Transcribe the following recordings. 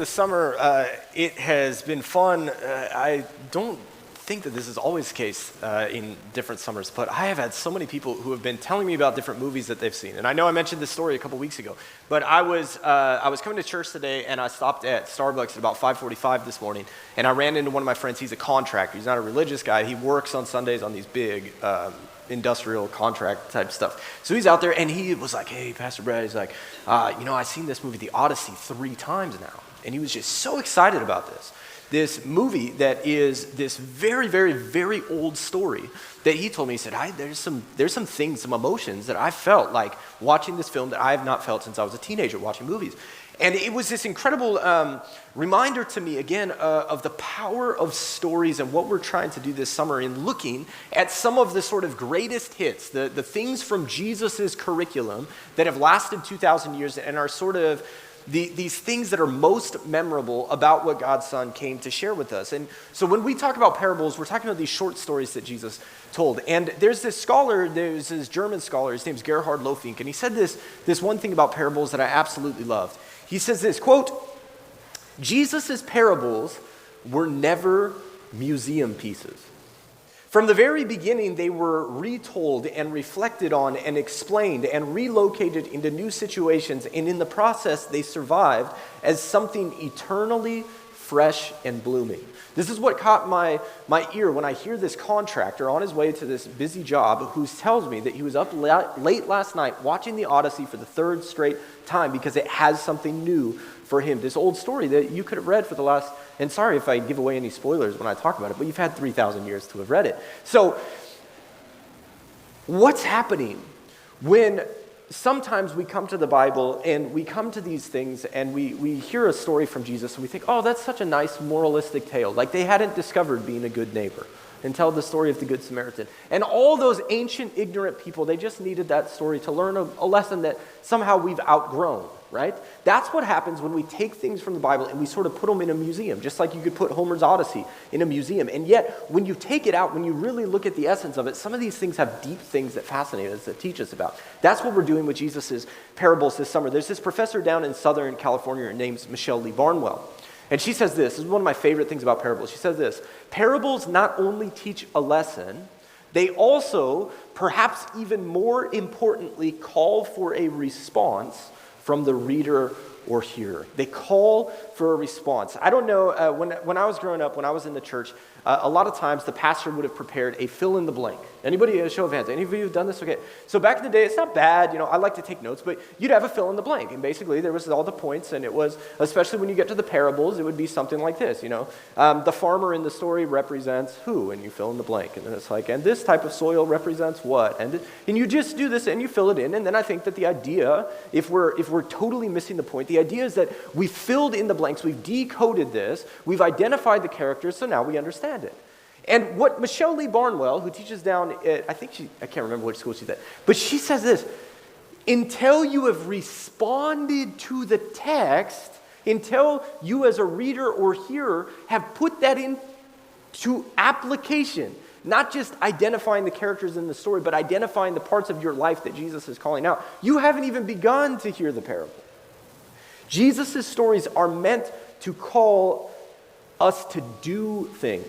This summer, it has been fun. I don't think that this is always the case in different summers, but I have had so many people who have been telling me about different movies that they've seen. And I know I mentioned this story a couple weeks ago, but I was coming to church today, and I stopped at Starbucks at about 5:45 this morning, and I ran into one of my friends. He's a contractor. He's not a religious guy. He works on Sundays on these big industrial contract type stuff. So he's out there, and he was like, "Hey, Pastor Brad," he's like, I've seen this movie, The Odyssey, 3 times now. And he was just so excited about this movie that is this very, very, very old story that he told me. He said, there's some things, some emotions that I felt like watching this film that I have not felt since I was a teenager watching movies. And it was this incredible reminder to me, again, of the power of stories and what we're trying to do this summer in looking at some of the sort of greatest hits, the things from Jesus's curriculum that have lasted 2,000 years and are sort of these things that are most memorable about what God's Son came to share with us. And so when we talk about parables, we're talking about these short stories that Jesus told. And there's this German scholar, his name's Gerhard Lofink, and he said this one thing about parables that I absolutely loved. He says this, quote, "Jesus' parables were never museum pieces. From the very beginning, they were retold and reflected on and explained and relocated into new situations, and in the process, they survived as something eternally fresh and blooming." This is what caught my ear when I hear this contractor on his way to this busy job who tells me that he was up late last night watching The Odyssey for the 3rd straight time because it has something new for him. This old story that you could have read for the last, and sorry if I give away any spoilers when I talk about it, but you've had 3,000 years to have read it. So what's happening when sometimes we come to the Bible and we come to these things and we hear a story from Jesus and we think, oh, that's such a nice moralistic tale. Like they hadn't discovered being a good neighbor and tell the story of the Good Samaritan. And all those ancient, ignorant people, they just needed that story to learn a lesson that somehow we've outgrown, right? That's what happens when we take things from the Bible and we sort of put them in a museum, just like you could put Homer's Odyssey in a museum. And yet, when you take it out, when you really look at the essence of it, some of these things have deep things that fascinate us, that teach us about. That's what we're doing with Jesus' parables this summer. There's this professor down in Southern California, her name's Michelle Lee Barnwell. And she says this is one of my favorite things about parables. She says this: parables not only teach a lesson, they also, perhaps even more importantly, call for a response from the reader or hearer. They call for a response. I don't know, when I was growing up, when I was in the church, a lot of times the pastor would have prepared a fill in the blank. Anybody, a show of hands, any of you have done this? Okay. So back in the day, it's not bad, I like to take notes, but you'd have a fill in the blank. And basically there was all the points, and it was, especially when you get to the parables, it would be something like this, the farmer in the story represents who? And you fill in the blank. And then it's like, and this type of soil represents what? And you just do this and you fill it in. And then I think that the idea, if we're totally missing the point, the idea is that we filled in the blanks, we've decoded this, we've identified the characters, so now we understand it. And what Michelle Lee Barnwell, who teaches down at, I can't remember which school she's at, but she says this: until you have responded to the text, until you as a reader or hearer have put that into application, not just identifying the characters in the story, but identifying the parts of your life that Jesus is calling out, you haven't even begun to hear the parable. Jesus' stories are meant to call us to do things,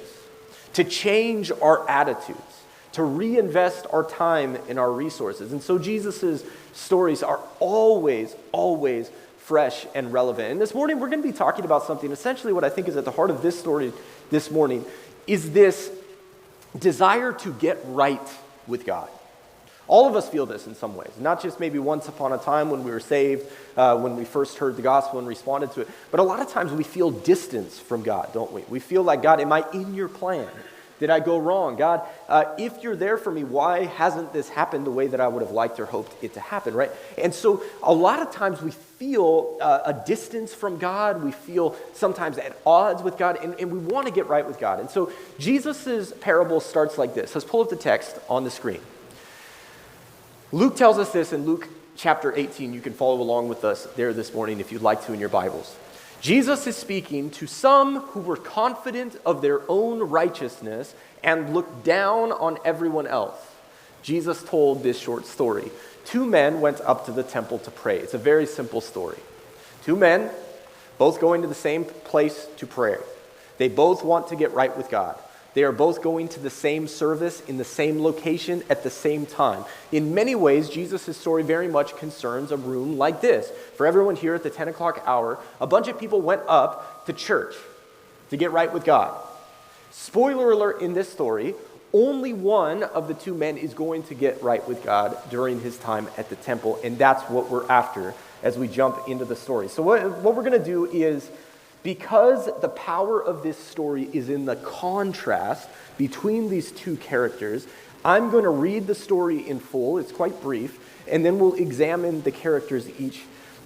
to change our attitudes, to reinvest our time and our resources. And so Jesus' stories are always, always fresh and relevant. And this morning we're going to be talking about something, essentially what I think is at the heart of this story this morning, is this desire to get right with God. All of us feel this in some ways, not just maybe once upon a time when we were saved, when we first heard the gospel and responded to it, but a lot of times we feel distance from God, don't we? We feel like, God, am I in your plan? Did I go wrong? God, if you're there for me, why hasn't this happened the way that I would have liked or hoped it to happen, right? And so a lot of times we feel a distance from God. We feel sometimes at odds with God, and we want to get right with God. And so Jesus' parable starts like this. Let's pull up the text on the screen. Luke tells us this in Luke chapter 18. You can follow along with us there this morning if you'd like to in your Bibles. Jesus is speaking to some who were confident of their own righteousness and looked down on everyone else. Jesus told this short story. 2 men went up to the temple to pray. It's a very simple story. 2 men, both going to the same place to pray. They both want to get right with God. They are both going to the same service in the same location at the same time. In many ways, Jesus' story very much concerns a room like this. For everyone here at the 10 o'clock hour, a bunch of people went up to church to get right with God. Spoiler alert in this story, only one of the two men is going to get right with God during his time at the temple, and that's what we're after as we jump into the story. So what we're going to do is, because the power of this story is in the contrast between these two characters, I'm going to read the story in full. It's quite brief, and then we'll examine the characters each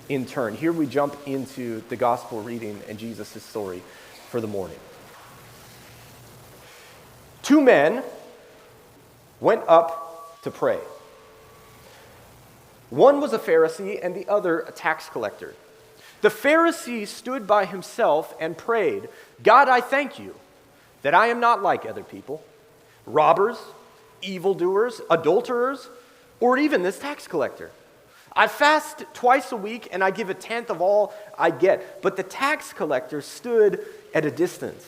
in turn. Here we jump into the gospel reading and Jesus' story for the morning. Two men went up to pray. One was a Pharisee and the other a tax collector. The Pharisee stood by himself and prayed, "God, I thank you that I am not like other people, robbers, evildoers, adulterers, or even this tax collector. I fast twice a week and I give a tenth of all I get." But the tax collector stood at a distance.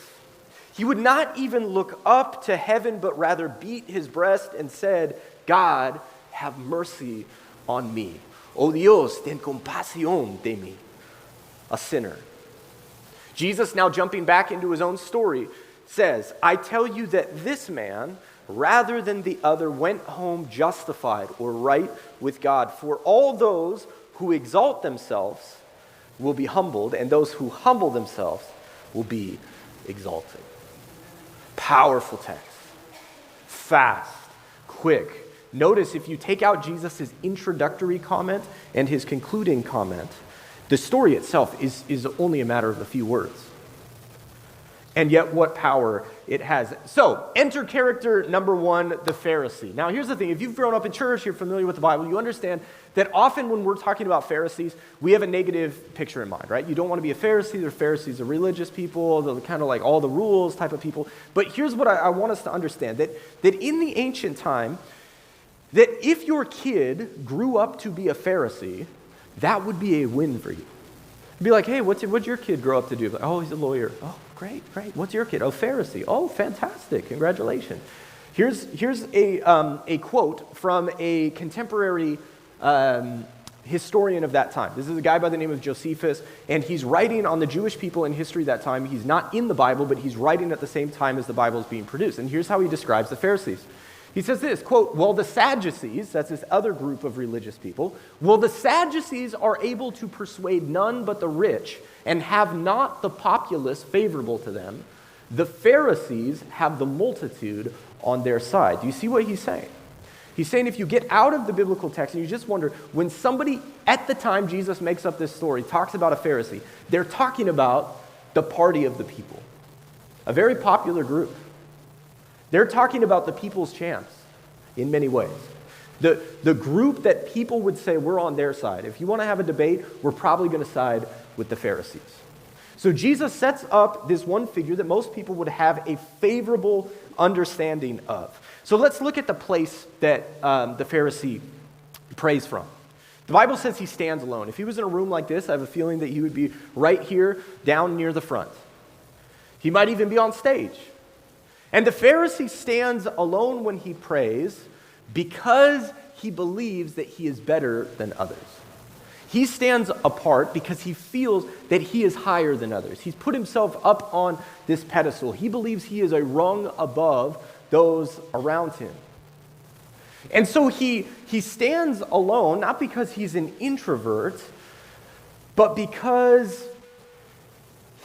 He would not even look up to heaven, but rather beat his breast and said, "God, have mercy on me. Oh Dios, ten compasión de mí, a sinner." Jesus, now jumping back into his own story, says, "I tell you that this man, rather than the other, went home justified or right with God. For all those who exalt themselves will be humbled, and those who humble themselves will be exalted." Powerful text. Fast, quick. Notice if you take out Jesus' introductory comment and his concluding comment, the story itself is only a matter of a few words. And yet what power it has. So, enter character number one, the Pharisee. Now here's the thing, if you've grown up in church, you're familiar with the Bible, you understand that often when we're talking about Pharisees, we have a negative picture in mind, right? You don't want to be a Pharisee. The Pharisees are religious people, they're kind of like all the rules type of people. But here's what I want us to understand, that in the ancient time, that if your kid grew up to be a Pharisee, that would be a win for you. You'd be like, "Hey, what'd your kid grow up to do?" Like, "Oh, he's a lawyer." "Oh, great. What's your kid?" "Oh, Pharisee." "Oh, fantastic. Congratulations." Here's a quote from a contemporary historian of that time. This is a guy by the name of Josephus, and he's writing on the Jewish people in history that time. He's not in the Bible, but he's writing at the same time as the Bible is being produced. And here's how he describes the Pharisees. He says this, quote, "Well, the Sadducees," that's this other group of religious people, "well, the Sadducees are able to persuade none but the rich and have not the populace favorable to them. The Pharisees have the multitude on their side." Do you see what he's saying? He's saying if you get out of the biblical text and you just wonder, when somebody at the time Jesus makes up this story talks about a Pharisee, they're talking about the party of the people, a very popular group. They're talking about the people's champs in many ways. The group that people would say, we're on their side. If you want to have a debate, we're probably going to side with the Pharisees. So Jesus sets up this one figure that most people would have a favorable understanding of. So let's look at the place that the Pharisee prays from. The Bible says he stands alone. If he was in a room like this, I have a feeling that he would be right here down near the front. He might even be on stage. And the Pharisee stands alone when he prays because he believes that he is better than others. He stands apart because he feels that he is higher than others. He's put himself up on this pedestal. He believes he is a rung above those around him. And so he stands alone, not because he's an introvert, but because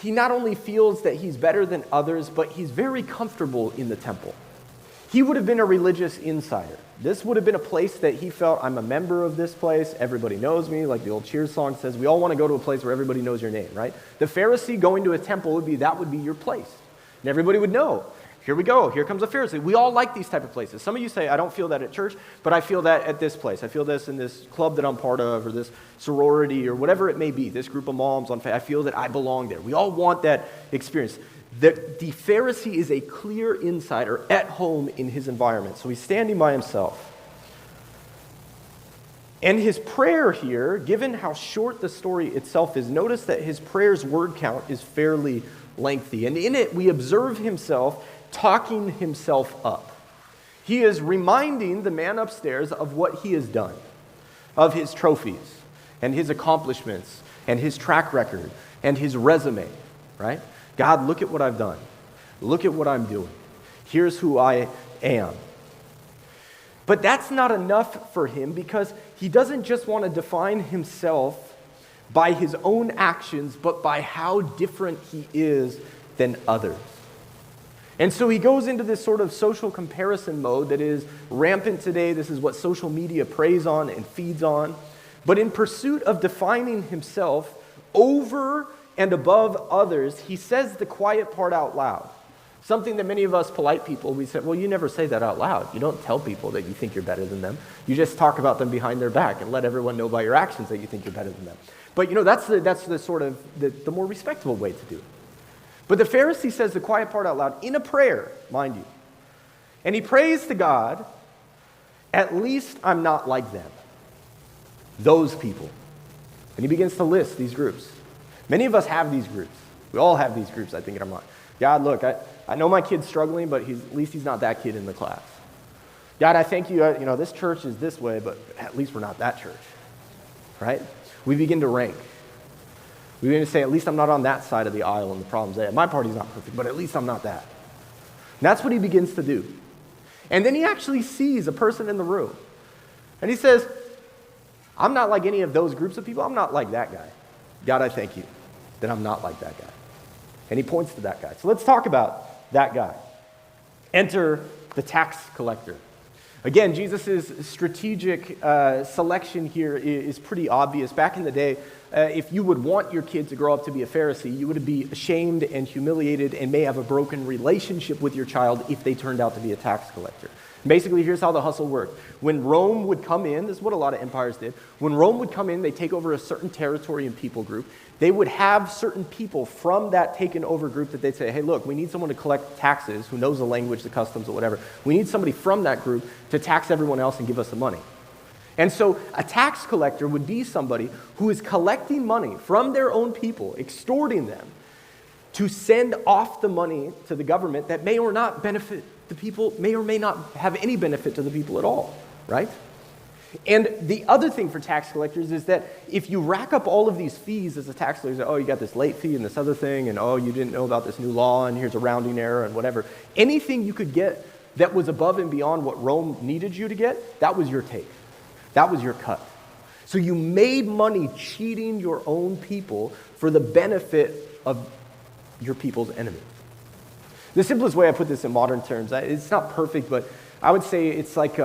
he not only feels that he's better than others, but he's very comfortable in the temple. He would have been a religious insider. This would have been a place that he felt, I'm a member of this place, everybody knows me, like the old Cheers song says, we all want to go to a place where everybody knows your name, right? The Pharisee going to a temple would be your place. And everybody would know, here we go, here comes a Pharisee. We all like these type of places. Some of you say, I don't feel that at church, but I feel that at this place. I feel this in this club that I'm part of, or this sorority, or whatever it may be, this group of moms on faith. I feel that I belong there. We all want that experience. The Pharisee is a clear insider at home in his environment. So he's standing by himself. And his prayer here, given how short the story itself is, notice that his prayer's word count is fairly lengthy. And in it, we observe himself talking himself up. He is reminding the man upstairs of what he has done, of his trophies and his accomplishments and his track record and his resume, right? God, look at what I've done. Look at what I'm doing. Here's who I am. But that's not enough for him, because he doesn't just want to define himself by his own actions, but by how different he is than others. And so he goes into this sort of social comparison mode that is rampant today. This is what social media preys on and feeds on. But in pursuit of defining himself over and above others, he says the quiet part out loud. Something that many of us polite people, we say, well, you never say that out loud. You don't tell people that you think you're better than them. You just talk about them behind their back and let everyone know by your actions that you think you're better than them. But that's the sort of the more respectable way to do it. But the Pharisee says the quiet part out loud in a prayer, mind you. And he prays to God, at least I'm not like them. Those people. And he begins to list these groups. Many of us have these groups. We all have these groups, I think, in our mind. God, look, I know my kid's struggling, but at least he's not that kid in the class. God, I thank you, this church is this way, but at least we're not that church, right? We begin to rank. We begin to say, at least I'm not on that side of the aisle and the problem's there. My party's not perfect, but at least I'm not that. And that's what he begins to do. And then he actually sees a person in the room. And he says, I'm not like any of those groups of people. I'm not like that guy. God, I thank you that I'm not like that guy. And he points to that guy. So let's talk about that guy. Enter the tax collector. Again, Jesus' strategic selection here is pretty obvious. Back in the day, if you would want your kid to grow up to be a Pharisee, you would be ashamed and humiliated and may have a broken relationship with your child if they turned out to be a tax collector. Basically, here's how the hustle worked. When Rome would come in, this is what a lot of empires did. When Rome would come in, they take over a certain territory and people group. They would have certain people from that taken over group that they'd say, hey, look, we need someone to collect taxes who knows the language, the customs, or whatever. We need somebody from that group to tax everyone else and give us the money. And so a tax collector would be somebody who is collecting money from their own people, extorting them to send off the money to the government that may or not benefit the people, may or may not have any benefit to the people at all, right? And the other thing for tax collectors is that if you rack up all of these fees as a tax collector, oh, you got this late fee and this other thing, and oh, you didn't know about this new law, and here's a rounding error and whatever. Anything you could get that was above and beyond what Rome needed you to get, that was your take. That was your cut. So you made money cheating your own people for the benefit of your people's enemies. The simplest way I put this in modern terms, it's not perfect, but I would say it's like,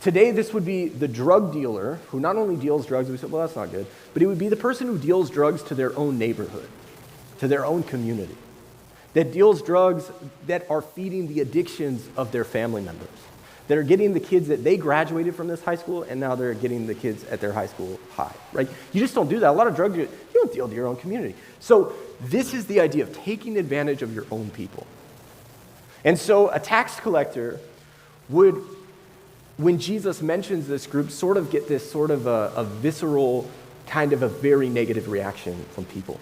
today this would be the drug dealer who not only deals drugs, we said, well, that's not good, but it would be the person who deals drugs to their own neighborhood, to their own community, that deals drugs that are feeding the addictions of their family members, that are getting the kids that they graduated from this high school, and now they're getting the kids at their high school high, right? You just don't do that. A lot of drug dealers, you don't deal to your own community. So this is the idea of taking advantage of your own people. And so a tax collector would, when Jesus mentions this group, sort of get this sort of a visceral, kind of a very negative reaction from people.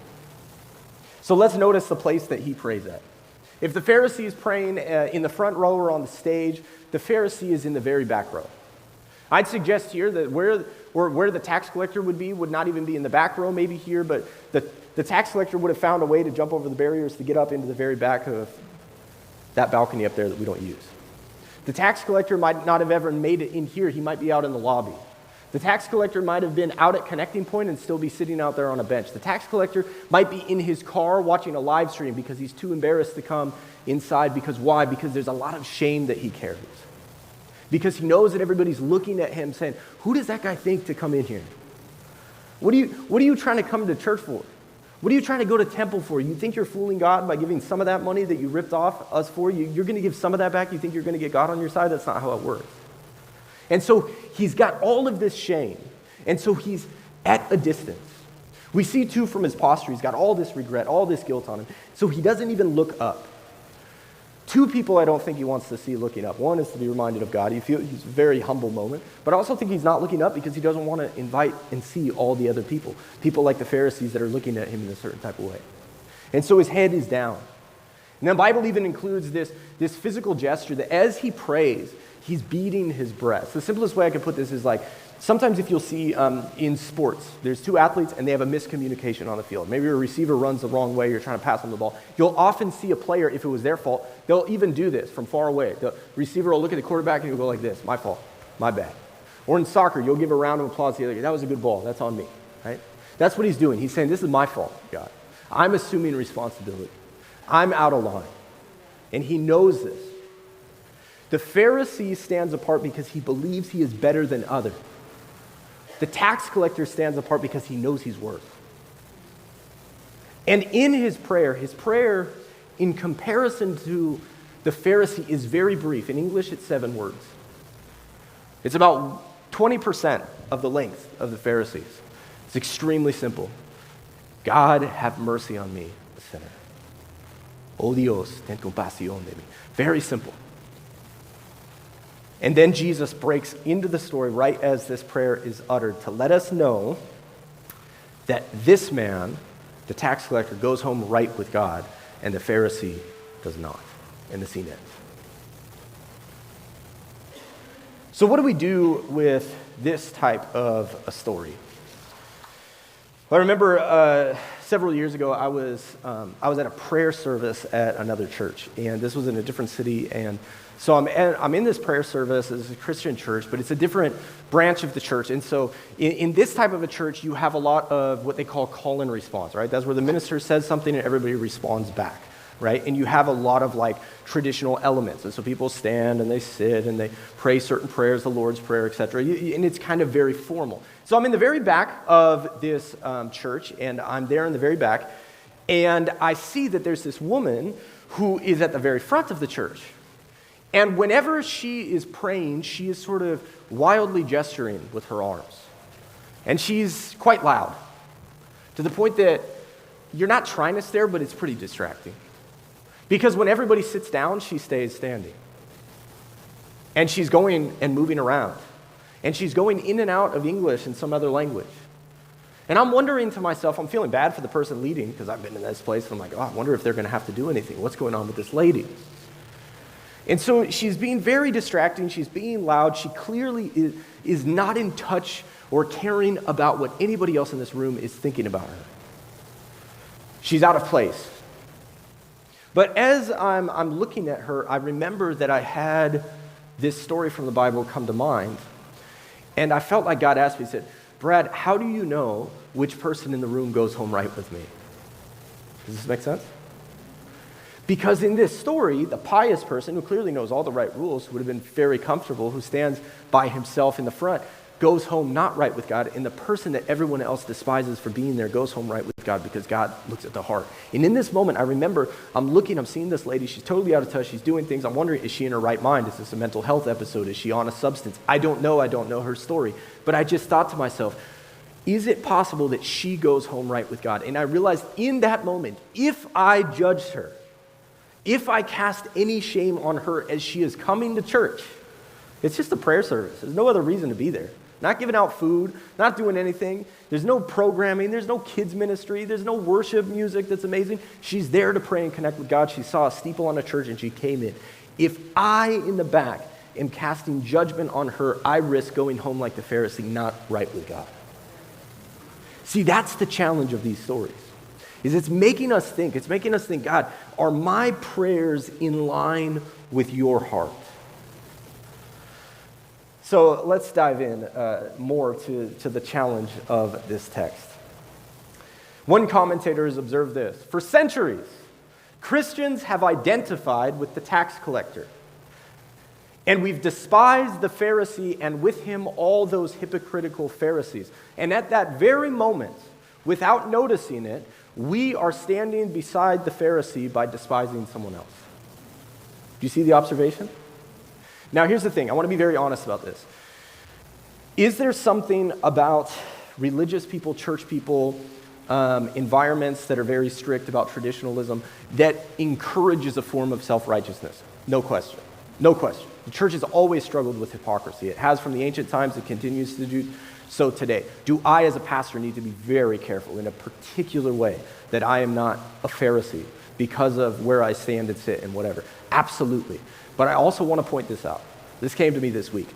So let's notice the place that he prays at. If the Pharisee is praying in the front row or on the stage, the Pharisee is in the very back row. I'd suggest here that where the tax collector would be would not even be in the back row, maybe here, but the tax collector would have found a way to jump over the barriers to get up into the very back of that balcony up there that we don't use. The tax collector might not have ever made it in here. He might be out in the lobby. The tax collector might have been out at Connecting Point and still be sitting out there on a bench. The tax collector might be in his car watching a live stream because he's too embarrassed to come inside. Because why? Because there's a lot of shame that he carries. Because he knows that everybody's looking at him saying, who does that guy think to come in here? What are you trying to come to church for? What are you trying to go to temple for? You think you're fooling God by giving some of that money that you ripped off us for? You're going to give some of that back? You think you're going to get God on your side? That's not how it works. And so he's got all of this shame. And so he's at a distance. We see, too, from his posture, he's got all this regret, all this guilt on him. So he doesn't even look up. Two people I don't think he wants to see looking up. One is to be reminded of God. He's a very humble moment. But I also think he's not looking up because he doesn't want to invite and see all the other people. People like the Pharisees that are looking at him in a certain type of way. And so his head is down. And the Bible even includes this physical gesture that as he prays, he's beating his breast. The simplest way I could put this is like, sometimes if you'll see in sports, there's two athletes and they have a miscommunication on the field. Maybe a receiver runs the wrong way, you're trying to pass on the ball. You'll often see a player, if it was their fault, they'll even do this from far away. The receiver will look at the quarterback and he'll go like this, my fault, my bad. Or in soccer, you'll give a round of applause to the other guy, that was a good ball, that's on me, right? That's what he's doing. He's saying, this is my fault, God. I'm assuming responsibility. I'm out of line. And he knows this. The Pharisee stands apart because he believes he is better than others. The tax collector stands apart because he knows he's worth. And in his prayer in comparison to the Pharisee is very brief. In English, it's 7 words. It's about 20% of the length of the Pharisees. It's extremely simple. God, have mercy on me, a sinner. Oh Dios, ten compasión de mí. Very simple. And then Jesus breaks into the story right as this prayer is uttered to let us know that this man, the tax collector, goes home right with God, and the Pharisee does not. And the scene ends. So what do we do with this type of a story? Well, I remember several years ago, I was at a prayer service at another church, and this was in a different city, and so I'm in this prayer service. It's a Christian church, but it's a different branch of the church. And so in this type of a church, you have a lot of what they call call and response, right? That's where the minister says something and everybody responds back, right? And you have a lot of like traditional elements. And so people stand and they sit and they pray certain prayers, the Lord's Prayer, etc. And it's kind of very formal. So I'm in the very back of this church, and I'm there in the very back, and I see that there's this woman who is at the very front of the church. And whenever she is praying, she is sort of wildly gesturing with her arms. And she's quite loud, to the point that you're not trying to stare, but it's pretty distracting. Because when everybody sits down, she stays standing. And she's going and moving around. And she's going in and out of English and some other language. And I'm wondering to myself, I'm feeling bad for the person leading, because I've been in this place, and I'm like, oh, I wonder if they're going to have to do anything. What's going on with this lady? And so she's being very distracting, she's being loud, she clearly is not in touch or caring about what anybody else in this room is thinking about her. She's out of place. But as I'm looking at her, I remember that I had this story from the Bible come to mind, and I felt like God asked me, he said, Brad, how do you know which person in the room goes home right with me? Does this make sense? Because in this story, the pious person, who clearly knows all the right rules, who would have been very comfortable, who stands by himself in the front, goes home not right with God, and the person that everyone else despises for being there goes home right with God because God looks at the heart. And in this moment, I remember I'm seeing this lady, she's totally out of touch, she's doing things, I'm wondering, is she in her right mind? Is this a mental health episode? Is she on a substance? I don't know her story. But I just thought to myself, is it possible that she goes home right with God? And I realized in that moment, if I judged her, if I cast any shame on her as she is coming to church, it's just a prayer service. There's no other reason to be there. Not giving out food, not doing anything. There's no programming. There's no kids ministry. There's no worship music that's amazing. She's there to pray and connect with God. She saw a steeple on a church and she came in. If I, in the back, am casting judgment on her, I risk going home like the Pharisee, not right with God. See, that's the challenge of these stories. It's making us think, God, are my prayers in line with your heart? So let's dive in more to the challenge of this text. One commentator has observed this. For centuries, Christians have identified with the tax collector. And we've despised the Pharisee and with him all those hypocritical Pharisees. And at that very moment, without noticing it, we are standing beside the Pharisee by despising someone else. Do you see the observation? Now, here's the thing. I want to be very honest about this. Is there something about religious people, church people, environments that are very strict about traditionalism that encourages a form of self-righteousness. No question. No question. The church has always struggled with hypocrisy. It has from the ancient times. It continues to do so today. Do I, as a pastor, need to be very careful in a particular way that I am not a Pharisee because of where I stand and sit and whatever? Absolutely. But I also want to point this out. This came to me this week.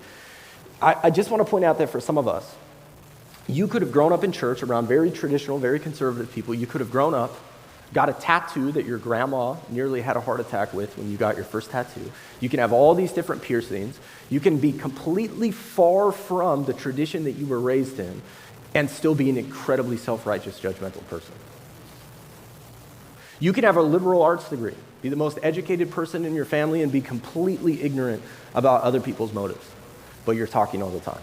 I just want to point out that for some of us, you could have grown up in church around very traditional, very conservative people. You could have grown up, got a tattoo that your grandma nearly had a heart attack with when you got your first tattoo. You can have all these different piercings. You can be completely far from the tradition that you were raised in and still be an incredibly self-righteous, judgmental person. You can have a liberal arts degree, be the most educated person in your family, and be completely ignorant about other people's motives, but you're talking all the time.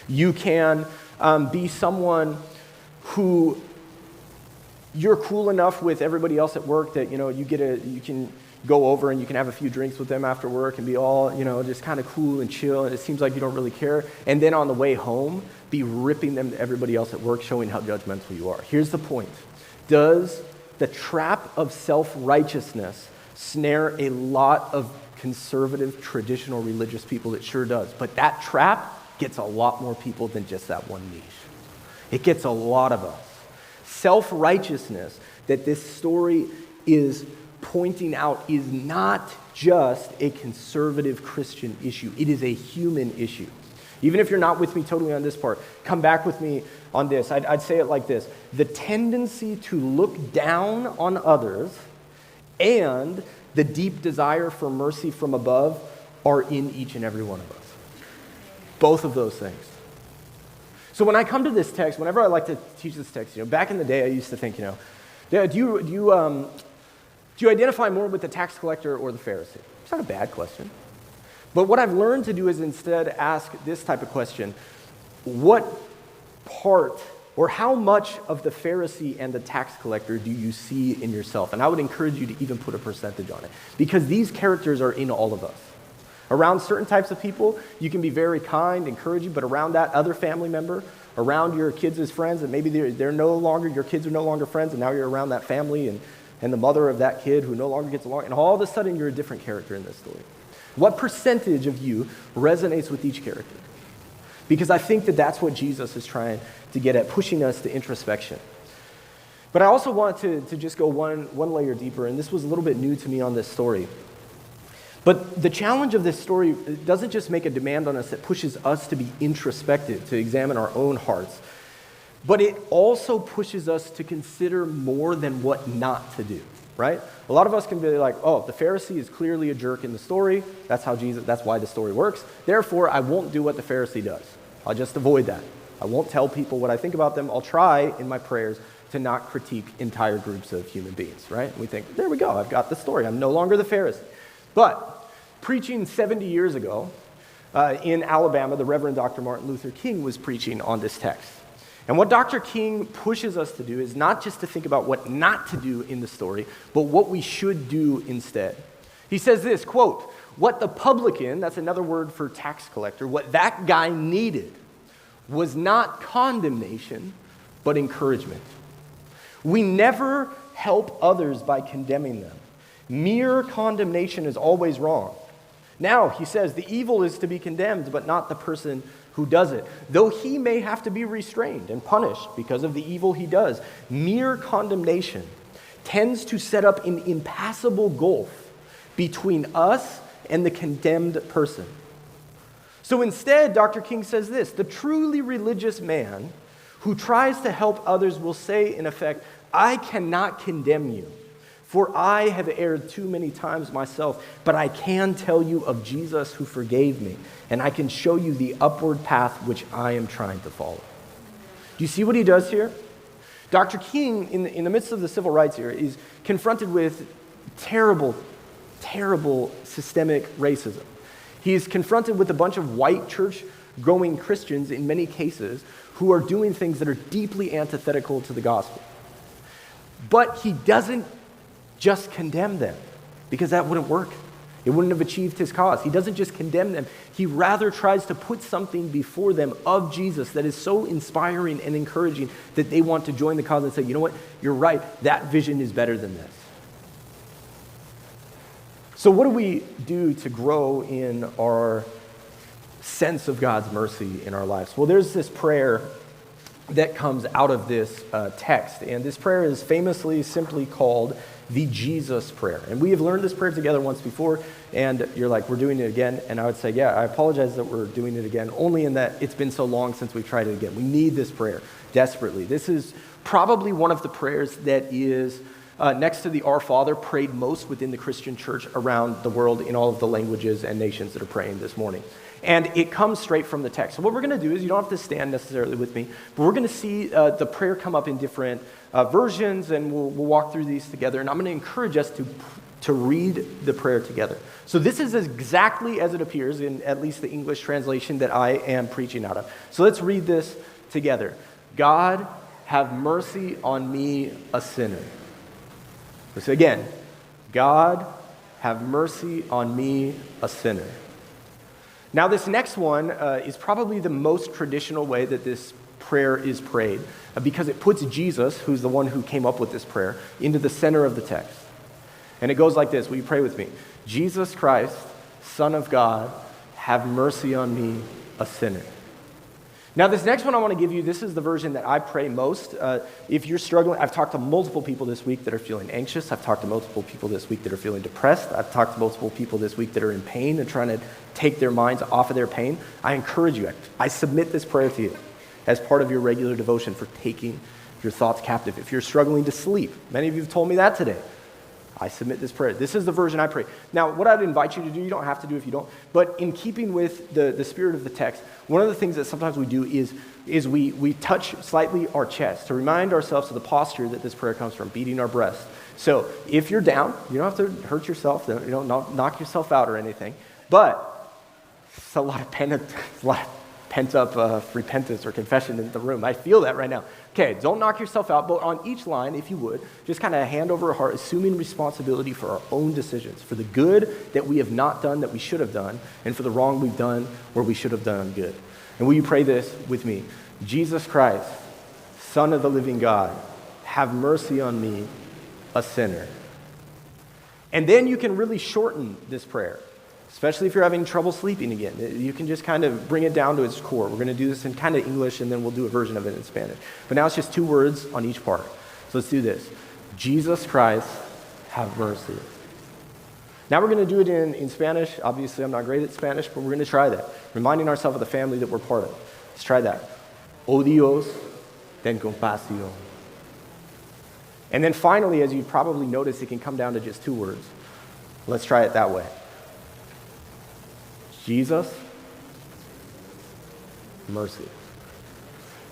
You can be someone who you're cool enough with everybody else at work that, you can go over and you can have a few drinks with them after work and be all, just kind of cool and chill, and it seems like you don't really care. And then on the way home, be ripping them to everybody else at work, showing how judgmental you are. Here's the point. Does the trap of self-righteousness snare a lot of conservative, traditional religious people? It sure does. But that trap gets a lot more people than just that one niche. It gets a lot of us. Self-righteousness that this story is pointing out is not just a conservative Christian issue. It is a human issue. Even if you're not with me totally on this part, come back with me on this. I'd say it like this. The tendency to look down on others and the deep desire for mercy from above are in each and every one of us. Both of those things. So when I come to this text, whenever I like to teach this text, back in the day I used to think, do you identify more with the tax collector or the Pharisee? It's not a bad question. But what I've learned to do is instead ask this type of question: what part or how much of the Pharisee and the tax collector do you see in yourself? And I would encourage you to even put a percentage on it, because these characters are in all of us. Around certain types of people, you can be very kind, encouraging, but around that other family member, around your kids as friends, and maybe they're no longer, your kids are no longer friends, and now you're around that family and the mother of that kid who no longer gets along, and all of a sudden you're a different character in this story. What percentage of you resonates with each character? Because I think that that's what Jesus is trying to get at, pushing us to introspection. But I also want to just go one layer deeper, and this was a little bit new to me on this story. But the challenge of this story doesn't just make a demand on us that pushes us to be introspective, to examine our own hearts, but it also pushes us to consider more than what not to do, right? A lot of us can be like, oh, the Pharisee is clearly a jerk in the story. That's why the story works. Therefore, I won't do what the Pharisee does. I'll just avoid that. I won't tell people what I think about them. I'll try in my prayers to not critique entire groups of human beings, right? And we think, there we go, I've got the story. I'm no longer the Pharisee. But preaching 70 years ago in Alabama, the Reverend Dr. Martin Luther King was preaching on this text. And what Dr. King pushes us to do is not just to think about what not to do in the story, but what we should do instead. He says this, quote, "What the publican," that's another word for tax collector, what that guy needed was not condemnation, but encouragement. We never help others by condemning them. Mere condemnation is always wrong. Now, he says, the evil is to be condemned, but not the person who does it, though he may have to be restrained and punished because of the evil he does. Mere condemnation tends to set up an impassable gulf between us and the condemned person. So instead, Dr. King says this: the truly religious man who tries to help others will say, in effect, I cannot condemn you, for I have erred too many times myself, but I can tell you of Jesus who forgave me, and I can show you the upward path which I am trying to follow. Do you see what he does here? Dr. King, in the midst of the civil rights era, is confronted with terrible, terrible systemic racism. He is confronted with a bunch of white church-going Christians, in many cases, who are doing things that are deeply antithetical to the gospel. But he doesn't just condemn them, because that wouldn't work. It wouldn't have achieved his cause. He doesn't just condemn them. He rather tries to put something before them of Jesus that is so inspiring and encouraging that they want to join the cause and say, you know what, you're right, that vision is better than this. So what do we do to grow in our sense of God's mercy in our lives? Well, there's this prayer that comes out of this text, and this prayer is famously simply called the Jesus prayer. And we have learned this prayer together once before, and you're like, we're doing it again. And I would say, yeah, I apologize that we're doing it again, only in that it's been so long since we've tried it again. We need this prayer desperately. This is probably one of the prayers that is next to the Our Father prayed most within the Christian church around the world in all of the languages and nations that are praying this morning. And it comes straight from the text. So what we're going to do is, you don't have to stand necessarily with me, but we're going to see the prayer come up in different versions, and we'll walk through these together. And I'm going to encourage us to read the prayer together. So this is exactly as it appears in at least the English translation that I am preaching out of. So let's read this together. God, have mercy on me, a sinner. So again, God, have mercy on me, a sinner. Now, this next one is probably the most traditional way that this prayer is prayed, because it puts Jesus, who's the one who came up with this prayer, into the center of the text. And it goes like this. Will you pray with me? Jesus Christ, Son of God, have mercy on me, a sinner. Now, this next one I want to give you, this is the version that I pray most. If you're struggling, I've talked to multiple people this week that are feeling anxious. I've talked to multiple people this week that are feeling depressed. I've talked to multiple people this week that are in pain and trying to take their minds off of their pain. I encourage you. I submit this prayer to you as part of your regular devotion for taking your thoughts captive. If you're struggling to sleep, many of you have told me that today. I submit this prayer. This is the version I pray. Now, what I'd invite you to do, you don't have to do if you don't, but in keeping with the spirit of the text, one of the things that sometimes we do is we touch slightly our chest to remind ourselves of the posture that this prayer comes from, beating our breast. So if you're down, you don't have to hurt yourself, you don't knock yourself out or anything, but it's a lot of pent-up repentance or confession in the room. I feel that right now. Okay, don't knock yourself out, but on each line, if you would, just kind of hand over heart, assuming responsibility for our own decisions, for the good that we have not done that we should have done, and for the wrong we've done where we should have done good. And will you pray this with me? Jesus Christ, Son of the living God, have mercy on me, a sinner. And then you can really shorten this prayer. Especially if you're having trouble sleeping again. You can just kind of bring it down to its core. We're going to do this in kind of English, and then we'll do a version of it in Spanish. But now it's just 2 words on each part. So let's do this. Jesus Christ, have mercy. Now we're going to do it in Spanish. Obviously, I'm not great at Spanish, but we're going to try that. Reminding ourselves of the family that we're part of. Let's try that. Oh Dios, ten compasión. And then finally, as you probably noticed, it can come down to just 2 words. Let's try it that way. Jesus, mercy.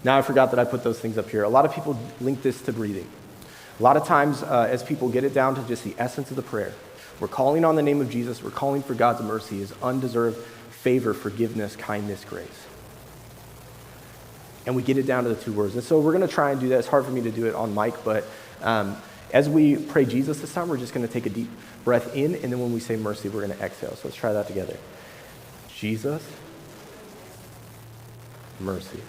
Now I forgot that I put those things up here. A lot of people link this to breathing. A lot of times as people get it down to just the essence of the prayer, we're calling on the name of Jesus, we're calling for God's mercy, his undeserved favor, forgiveness, kindness, grace. And we get it down to the 2 words. And so we're going to try and do that. It's hard for me to do it on mic, but as we pray Jesus this time, we're just going to take a deep breath in, and then when we say mercy, we're going to exhale. So let's try that together. Jesus, mercy.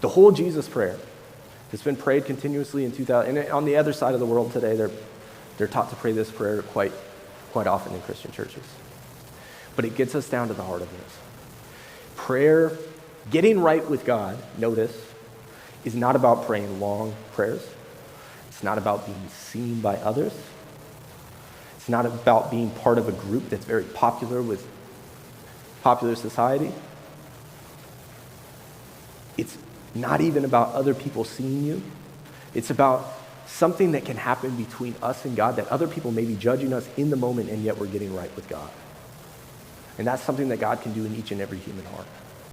The whole Jesus prayer has been prayed continuously in 2000. And on the other side of the world today, they're taught to pray this prayer quite often in Christian churches. But it gets us down to the heart of this. Prayer, getting right with God, notice, is not about praying long prayers. It's not about being seen by others. It's not about being part of a group that's very popular with popular society. It's not even about other people seeing you. It's about something that can happen between us and God, that other people may be judging us in the moment, and yet we're getting right with God. And that's something that God can do in each and every human heart.